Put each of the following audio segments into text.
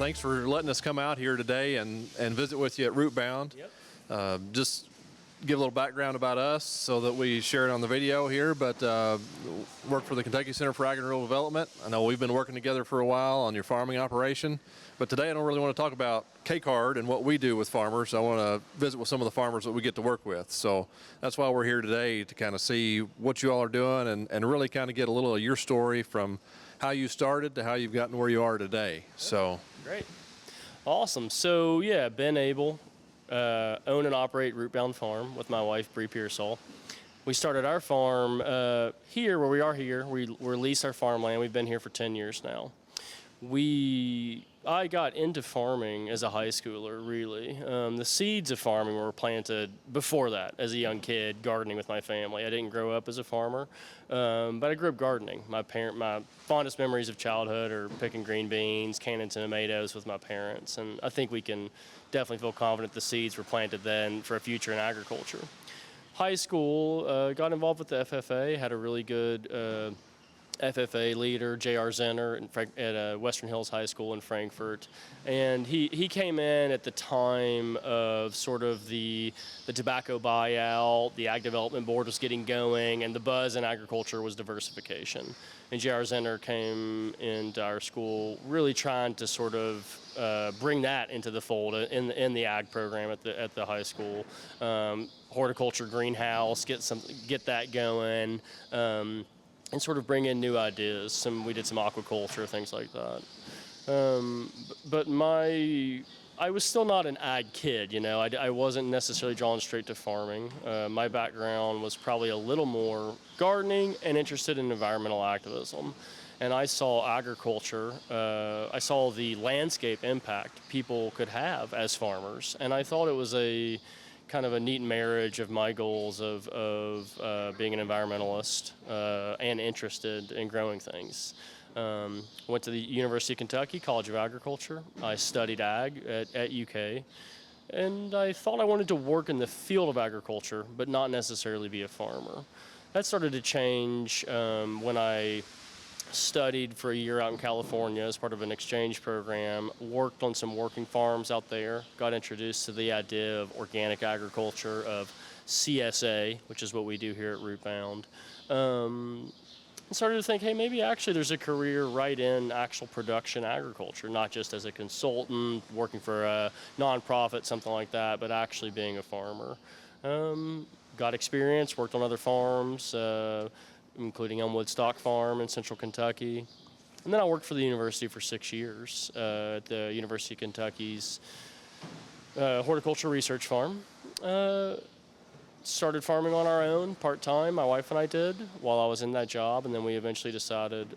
thanks for letting us come out here today and visit with you at Rootbound. Yep. Just give a little background about us so that we share it on the video here, but work for the Kentucky Center for Ag and Rural Development. I know we've been working together for a while on your farming operation, but today I don't really want to talk about KCARD and what we do with farmers. I want to visit with some of the farmers that we get to work with. So that's why we're here today, to kind of see what you all are doing and really kind of get a little of your story from how you started to how you've gotten where you are today. So Great. Awesome. So yeah, Ben Abell, own and operate Rootbound Farm with my wife, Bree Pearsall. We started our farm here where we are here. We lease our farmland. We've been here for 10 years now. I got into farming as a high schooler, really. The seeds of farming were planted before that as a young kid, gardening with my family. I didn't grow up as a farmer, but I grew up gardening. My fondest memories of childhood are picking green beans, canning tomatoes with my parents, and I think we can definitely feel confident the seeds were planted then for a future in agriculture. High school, got involved with the FFA, had a really good FFA leader, J.R. Zenner, at Western Hills High School in Frankfort. And he came in at the time of sort of the tobacco buyout, the Ag Development Board was getting going, and the buzz in agriculture was diversification. And J.R. Zenner came into our school really trying to sort of bring that into the fold in the ag program at the high school. Horticulture greenhouse, get that going. And sort of bring in new ideas. We did some aquaculture, things like that. But I was still not an ag kid, I wasn't necessarily drawn straight to farming. My background was probably a little more gardening and interested in environmental activism. And I saw agriculture, I saw the landscape impact people could have as farmers. And I thought it was a kind of a neat marriage of my goals of being an environmentalist and interested in growing things. Went to the University of Kentucky College of Agriculture. I studied ag at UK, and I thought I wanted to work in the field of agriculture, but not necessarily be a farmer. That started to change when I studied for a year out in California as part of an exchange program, worked on some working farms out there, got introduced to the idea of organic agriculture, of CSA, which is what we do here at Rootbound, and started to think, hey, maybe actually there's a career right in actual production agriculture, not just as a consultant, working for a nonprofit, something like that, but actually being a farmer. Got experience, worked on other farms, including Elmwood Stock Farm in central Kentucky. And then I worked for the university for 6 years at the University of Kentucky's horticulture research farm. Started farming on our own part-time, my wife and I did, while I was in that job, and then we eventually decided,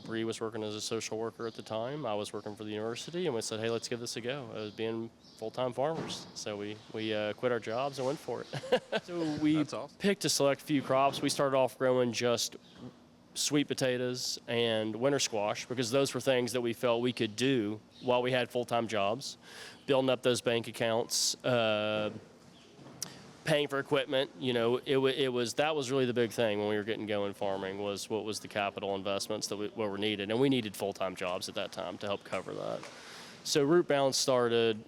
Bree was working as a social worker at the time, I was working for the university, and we said, hey, let's give this a go, as being full-time farmers. So we quit our jobs and went for it. So we awesome. picked a select few crops. We started off growing just sweet potatoes and winter squash, because those were things that we felt we could do while we had full-time jobs, building up those bank accounts, paying for equipment. That was really the big thing when we were getting going farming, was what was the capital investments that were needed, and we needed full-time jobs at that time to help cover that. So Rootbound started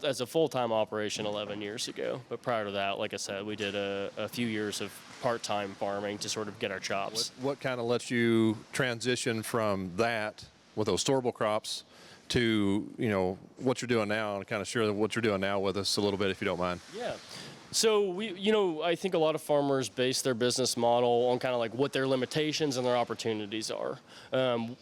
as a full-time operation 11 years ago, but prior to that, like I said, we did a few years of part-time farming to sort of get our chops. what kind of lets you transition from that with those storable crops to what you're doing now, and kind of share what you're doing now with us a little bit, if you don't mind? Yeah. So I think a lot of farmers base their business model on kind of like what their limitations and their opportunities are.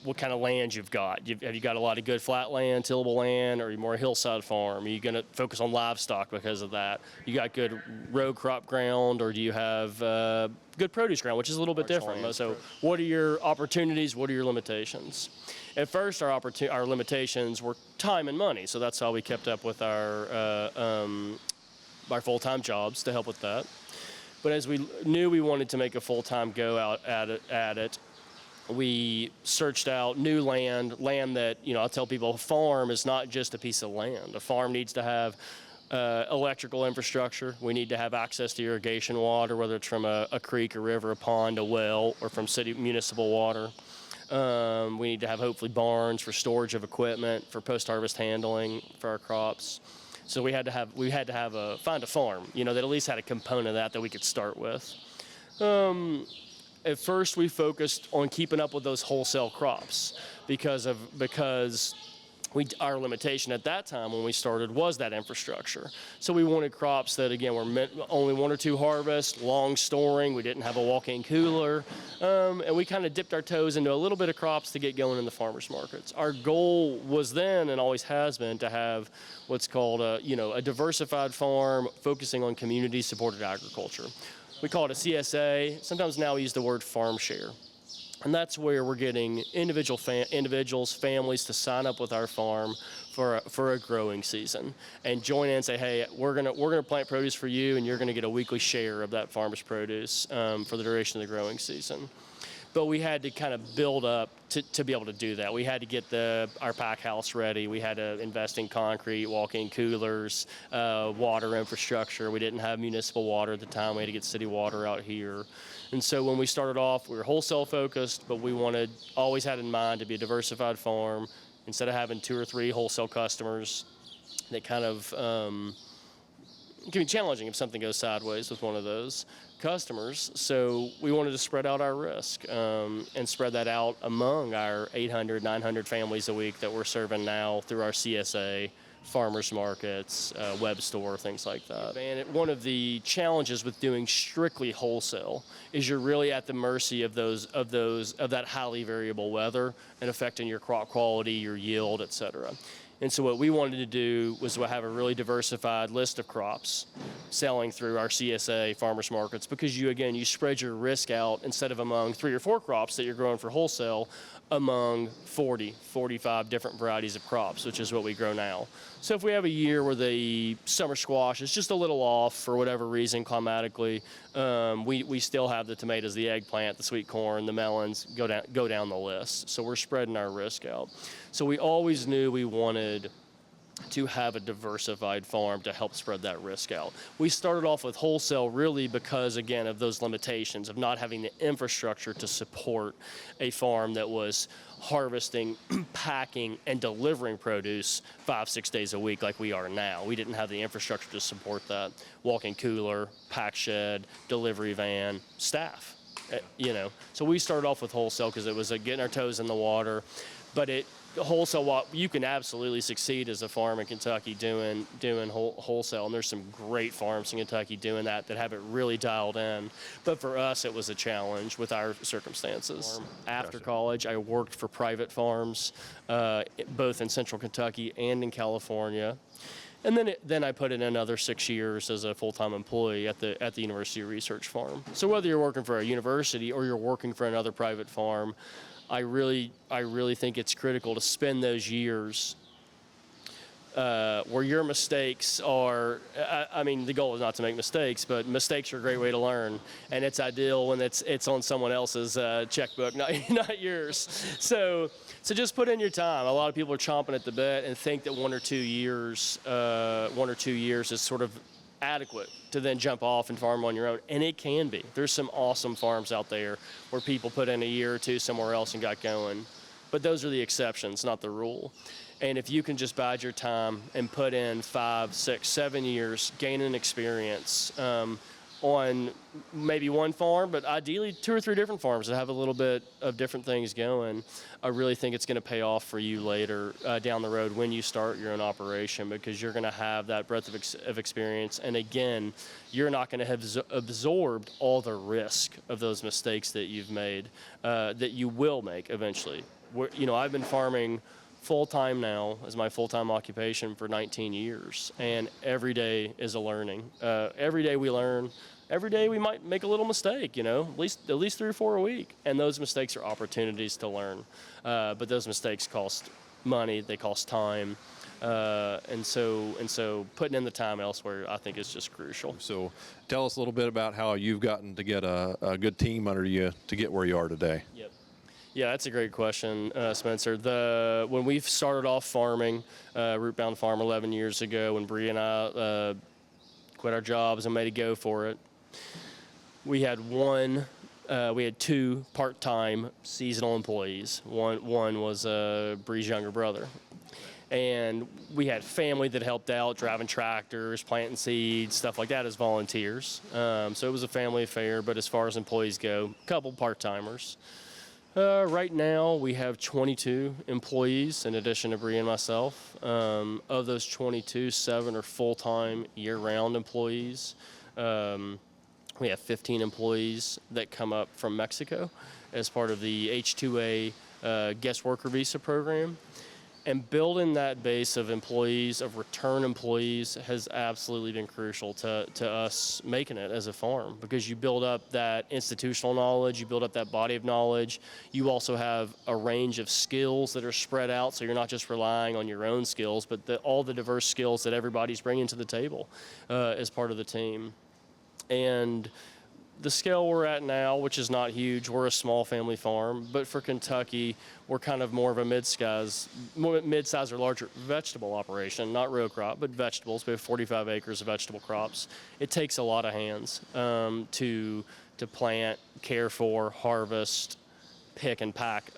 What kind of land you've got. Have you got a lot of good flat land, tillable land, or are you more a hillside farm? Are you going to focus on livestock because of that? You got good row crop ground, or do you have good produce ground, which is a little bit different. So what are your opportunities? What are your limitations? At first, our limitations were time and money. So that's how we kept up with our full-time jobs to help with that. But as we knew we wanted to make a full-time go out at it, we searched out new land that, I'll tell people, a farm is not just a piece of land. A farm needs to have electrical infrastructure. We need to have access to irrigation water, whether it's from a creek, a river, a pond, a well, or from city municipal water. We need to have hopefully barns for storage of equipment, for post-harvest handling for our crops. So we had to find a farm, that at least had a component of that we could start with. At first, we focused on keeping up with those wholesale crops because our limitation at that time when we started was that infrastructure. So we wanted crops that, again, were meant only 1 or 2 harvests, long storing. We didn't have a walk-in cooler. And we kind of dipped our toes into a little bit of crops to get going in the farmers markets. Our goal was then, and always has been, to have what's called a diversified farm focusing on community-supported agriculture. We call it a CSA. Sometimes now we use the word farm share. And that's where we're getting individuals, families to sign up with our farm for a growing season and join in and say, hey, we're gonna plant produce for you, and you're gonna get a weekly share of that farmer's produce for the duration of the growing season. But we had to kind of build up to be able to do that. We had to get our pack house ready. We had to invest in concrete, walk-in coolers, water infrastructure. We didn't have municipal water at the time. We had to get city water out here. And so when we started off, we were wholesale focused, but we always had in mind to be a diversified farm. Instead of having 2 or 3 wholesale customers, that kind of it can be challenging if something goes sideways with one of those customers. So we wanted to spread out our risk and spread that out among our 800, 900 families a week that we're serving now through our CSA, farmers markets, web store, things like that. And one of the challenges with doing strictly wholesale is you're really at the mercy of that highly variable weather and affecting your crop quality, your yield, et cetera. And so what we wanted to do was have a really diversified list of crops selling through our CSA farmers markets, because you spread your risk out instead of among 3 or 4 crops that you're growing for wholesale among 40, 45 different varieties of crops, which is what we grow now. So if we have a year where the summer squash is just a little off for whatever reason climatically, we still have the tomatoes, the eggplant, the sweet corn, the melons go down the list. So we're spreading our risk out. So we always knew we wanted to have a diversified farm to help spread that risk out. We started off with wholesale really because, again, of those limitations of not having the infrastructure to support a farm that was harvesting, packing, and delivering produce 5-6 days a week like we are now. We didn't have the infrastructure to support that. Walk-in cooler, pack shed, delivery van, staff, So we started off with wholesale because it was getting our toes in the water, but wholesale, you can absolutely succeed as a farm in Kentucky doing wholesale, and there's some great farms in Kentucky doing that have it really dialed in. But for us, it was a challenge with our circumstances. After college, I worked for private farms, both in Central Kentucky and in California. And then I put in another 6 years as a full-time employee at the University Research Farm. So whether you're working for a university or you're working for another private farm, I really think it's critical to spend those years where your mistakes are, the goal is not to make mistakes, but mistakes are a great way to learn. And it's ideal when it's on someone else's checkbook, not yours. So just put in your time. A lot of people are chomping at the bit and think that 1 or 2 years is sort of adequate to then jump off and farm on your own, and it can be. There's some awesome farms out there where people put in a year or 2 somewhere else and got going, but those are the exceptions, not the rule. And if you can just bide your time and put in 5, 6, 7 years gaining experience on maybe one farm, but ideally 2 or 3 different farms that have a little bit of different things going, I really think it's going to pay off for you later down the road when you start your own operation, because you're going to have that breadth of experience. And again, you're not going to have absorbed all the risk of those mistakes that you've made, that you will make eventually. I've been farming full-time now as my full-time occupation for 19 years, and every day is a learning. Every day we learn. Every day we might make a little mistake, at least 3 or 4 a week, and those mistakes are opportunities to learn. But those mistakes cost money, they cost time, and so putting in the time elsewhere, I think, is just crucial. So tell us a little bit about how you've gotten to get a good team under you to get where you are today. Yep. Yeah, that's a great question, Spencer. When we started off farming, Rootbound Farm 11 years ago, when Bree and I quit our jobs and made a go for it, we had one We had 2 part-time seasonal employees. One was Bree's younger brother. And we had family that helped out, driving tractors, planting seeds, stuff like that as volunteers. So it was a family affair, but as far as employees go, a couple part-timers. Right now, we have 22 employees in addition to Bree and myself. Of those 22, 7 are full-time, year-round employees. We have 15 employees that come up from Mexico as part of the H-2A guest worker visa program. And building that base of employees, of return employees, has absolutely been crucial to us making it as a farm, because you build up that institutional knowledge, you build up that body of knowledge. You also have a range of skills that are spread out, so you're not just relying on your own skills, but all the diverse skills that everybody's bringing to the table as part of the team. And the scale we're at now, which is not huge, we're a small family farm, but for Kentucky, we're kind of more of a mid-size or larger vegetable operation, not row crop, but vegetables. We have 45 acres of vegetable crops. It takes a lot of hands to plant, care for, harvest, pick and pack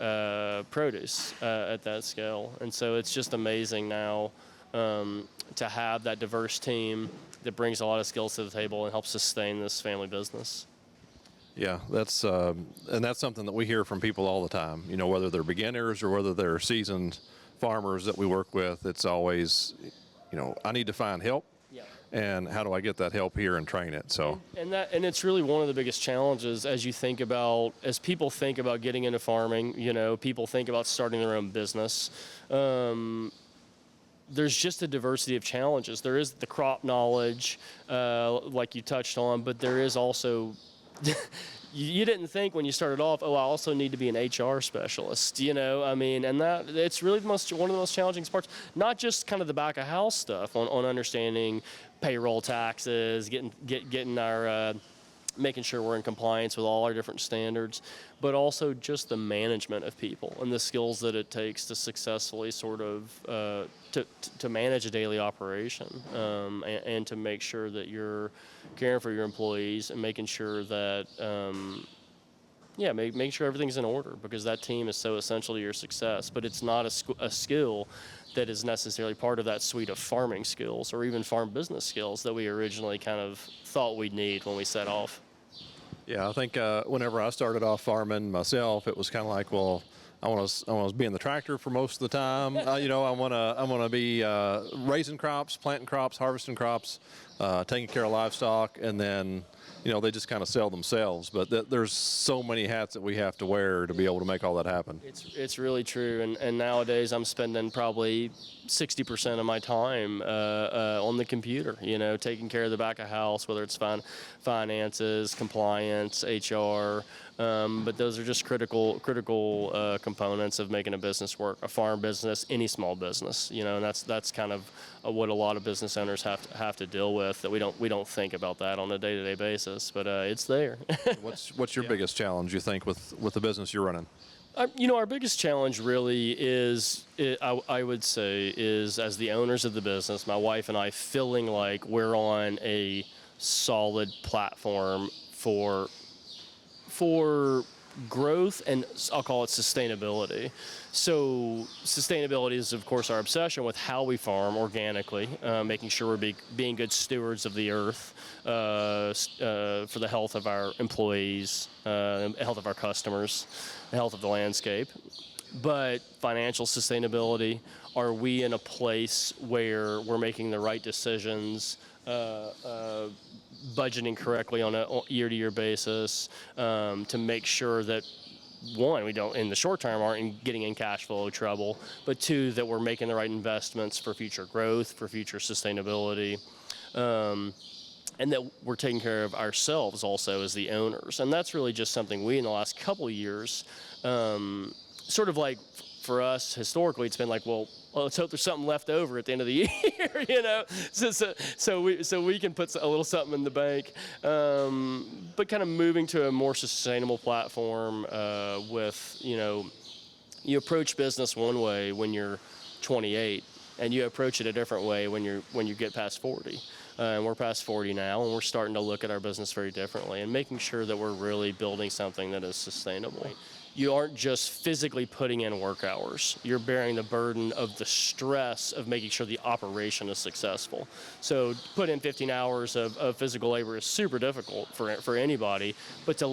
produce at that scale. And so it's just amazing now to have that diverse team that brings a lot of skills to the table and helps sustain this family business. Yeah, that's something that we hear from people all the time. You know, whether they're beginners or whether they're seasoned farmers that we work with, it's always, you know, I need to find help. Yeah. And how do I get that help here and train it? So and it's really one of the biggest challenges as people think about getting into farming. You know, people think about starting their own business. There's just a diversity of challenges. There is the crop knowledge, like you touched on, but there is also you didn't think when you started off, oh, I also need to be an HR specialist, you know? I mean, and that it's really one of the most challenging parts, not just kind of the back of house stuff on understanding payroll, taxes, getting our making sure we're in compliance with all our different standards, but also just the management of people and the skills that it takes to successfully sort of to manage a daily operation and to make sure that you're caring for your employees and making sure that make sure everything's in order, because that team is so essential to your success. But it's not a skill that is necessarily part of that suite of farming skills or even farm business skills that we originally kind of thought we'd need when we set off. yeah, I think whenever I started off farming myself, it was kind of like, well, I want to be in the tractor for most of the time. You know, I want to be raising crops, planting crops, harvesting crops, taking care of livestock, and then, you know, they just kind of sell themselves. But there's so many hats that we have to wear to be able to make all that happen. It's really true, and nowadays I'm spending probably 60% of my time on the computer, you know, taking care of the back of house, whether it's finances, compliance, HR, but those are just critical components of making a business work, a farm business, any small business, you know, and that's kind of what a lot of business owners have to deal with, that we don't think about that on a day-to-day basis, but it's there. What's your biggest challenge, you think, with the business you're running? You know, our biggest challenge really I would say, is as the owners of the business, my wife and I feeling like we're on a solid platform for growth, and I'll call it sustainability. So sustainability is, of course, our obsession with how we farm organically, making sure we're being good stewards of the earth for the health of our employees, the health of our customers, the health of the landscape. But financial sustainability, are we in a place where we're making the right decisions, budgeting correctly on a year-to-year basis, to make sure that, one, we don't, in the short term, aren't getting in cash flow trouble, but two, that we're making the right investments for future growth, for future sustainability, and that we're taking care of ourselves also as the owners. And that's really just something we, in the last couple of years, sort of like, for us, historically, it's been like, well, let's hope there's something left over at the end of the year, you know, so we can put a little something in the bank, but kind of moving to a more sustainable platform with, you know, you approach business one way when you're 28, and you approach it a different way when you get past 40. and we're past 40 now, and we're starting to look at our business very differently and making sure that we're really building something that is sustainable. You aren't just physically putting in work hours. You're bearing the burden of the stress of making sure the operation is successful. So put in 15 hours of physical labor is super difficult for anybody, but to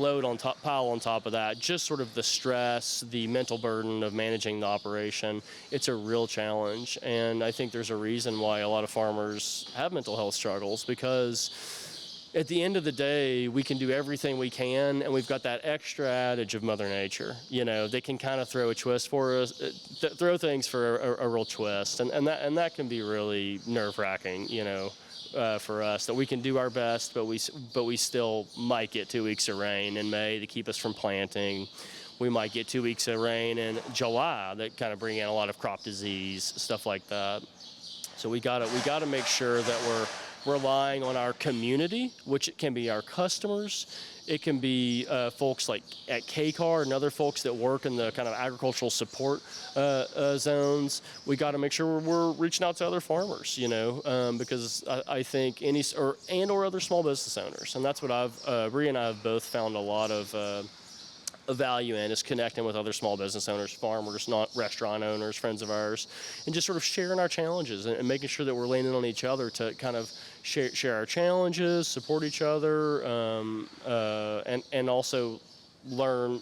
pile on top of that, just sort of the stress, the mental burden of managing the operation, it's a real challenge. And I think there's a reason why a lot of farmers have mental health struggles, because at the end of the day, we can do everything we can, and we've got that extra adage of Mother Nature. They can kind of throw a twist for us, throw things for a real twist, and that can be really nerve-wracking, for us. That we can do our best, but we still might get 2 weeks of rain in May to keep us from planting. We might get 2 weeks of rain in July that kind of bring in a lot of crop disease, stuff like that. So we gotta make sure that we're relying on our community, which it can be our customers, it can be folks like at KCARD and other folks that work in the kind of agricultural support zones. We got to make sure we're reaching out to other farmers, because I think or other small business owners, and that's what Bree and I have both found a lot of value in, is connecting with other small business owners, farmers, not restaurant owners, friends of ours, and just sort of sharing our challenges and making sure that we're leaning on each other to kind of share our challenges, support each other, and also learn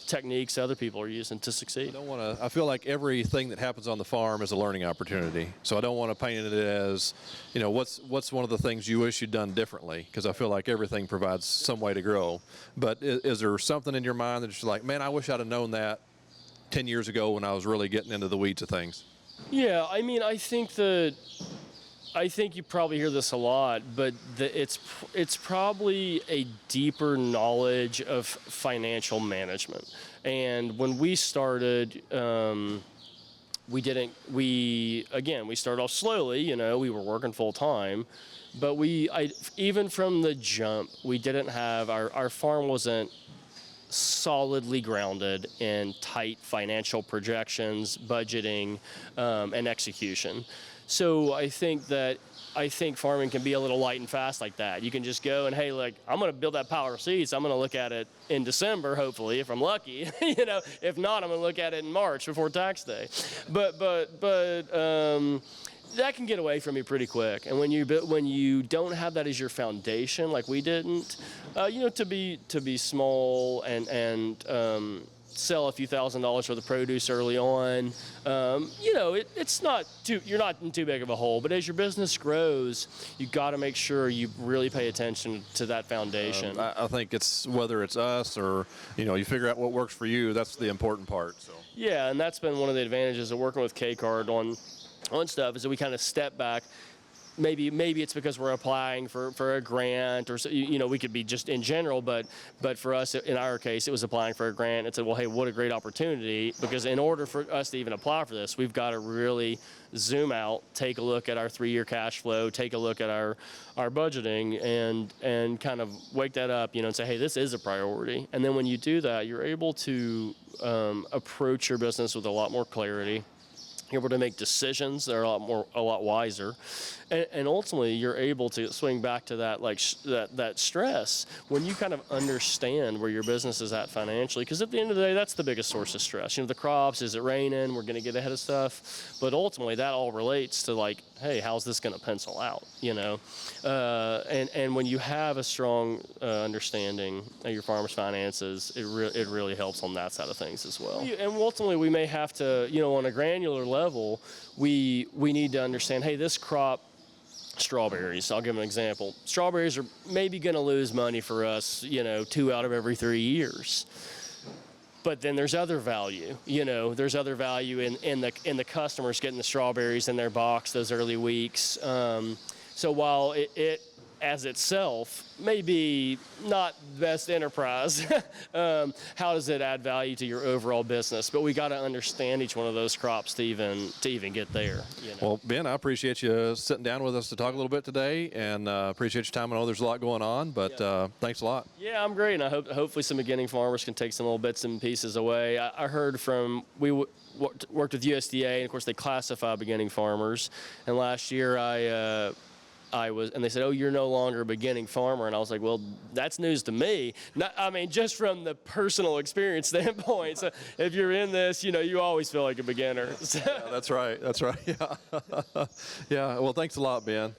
techniques other people are using to succeed. I feel like everything that happens on the farm is a learning opportunity. So I don't want to paint it as, what's one of the things you wish you'd done differently? Because I feel like everything provides some way to grow. But is there something in your mind that you're like, man, I wish I'd have known that 10 years ago when I was really getting into the weeds of things? Yeah, I think you probably hear this a lot, but it's probably a deeper knowledge of financial management. And when we started, we started off slowly. We were working full time, but even from the jump, we didn't have our farm wasn't solidly grounded in tight financial projections, budgeting, and execution. So I think farming can be a little light and fast like that. You can just go and, hey, I'm going to build that pile of receipts. I'm going to look at it in December, hopefully, if I'm lucky. If not, I'm going to look at it in March before tax day. But that can get away from you pretty quick. And when you don't have that as your foundation, like we didn't, to be small and sell a few $1,000s worth of produce early on, it's not you're not in too big of a hole. But as your business grows, you got to make sure you really pay attention to that foundation. I think it's whether it's us or you figure out what works for you. That's the important part. So yeah, and that's been one of the advantages of working with KCARD on stuff, is that we kind of step back. Maybe it's because we're applying for a grant, or we could be just in general, but for us, in our case, it was applying for a grant. It said, well, hey, what a great opportunity, because in order for us to even apply for this, we've got to really zoom out, take a look at our 3-year cash flow, take a look at our budgeting, and kind of wake that up, and say, hey, this is a priority. And then when you do that, you're able to approach your business with a lot more clarity. You're able to make decisions that are a lot wiser, and ultimately you're able to swing back to that that stress when you kind of understand where your business is at financially. Because at the end of the day, that's the biggest source of stress. The crops, is it raining? We're going to get ahead of stuff, but ultimately that all relates to hey, how's this going to pencil out? And when you have a strong understanding of your farmer's finances, it really helps on that side of things as well. And ultimately, we may have to, on a granular level, we need to understand, hey, this crop, strawberries, I'll give an example. Strawberries are maybe going to lose money for us, 2 out of every 3 years. But then there's other value, there's other value in the customers getting the strawberries in their box those early weeks. So while it as itself may be not the best enterprise, how does it add value to your overall business? But we got to understand each one of those crops to even get there. Well, Ben, I appreciate you sitting down with us to talk a little bit today, and appreciate your time. I know there's a lot going on, but thanks a lot. Yeah, I'm great, and I hope hopefully some beginning farmers can take some little bits and pieces away. I heard from worked with USDA, and of course they classify beginning farmers. And last year I and they said, "Oh, you're no longer a beginning farmer," and I was like, "Well, that's news to me." I mean, just from the personal experience standpoint. So if you're in this, you always feel like a beginner. So. Yeah, that's right. Yeah. Yeah. Well, thanks a lot, Ben.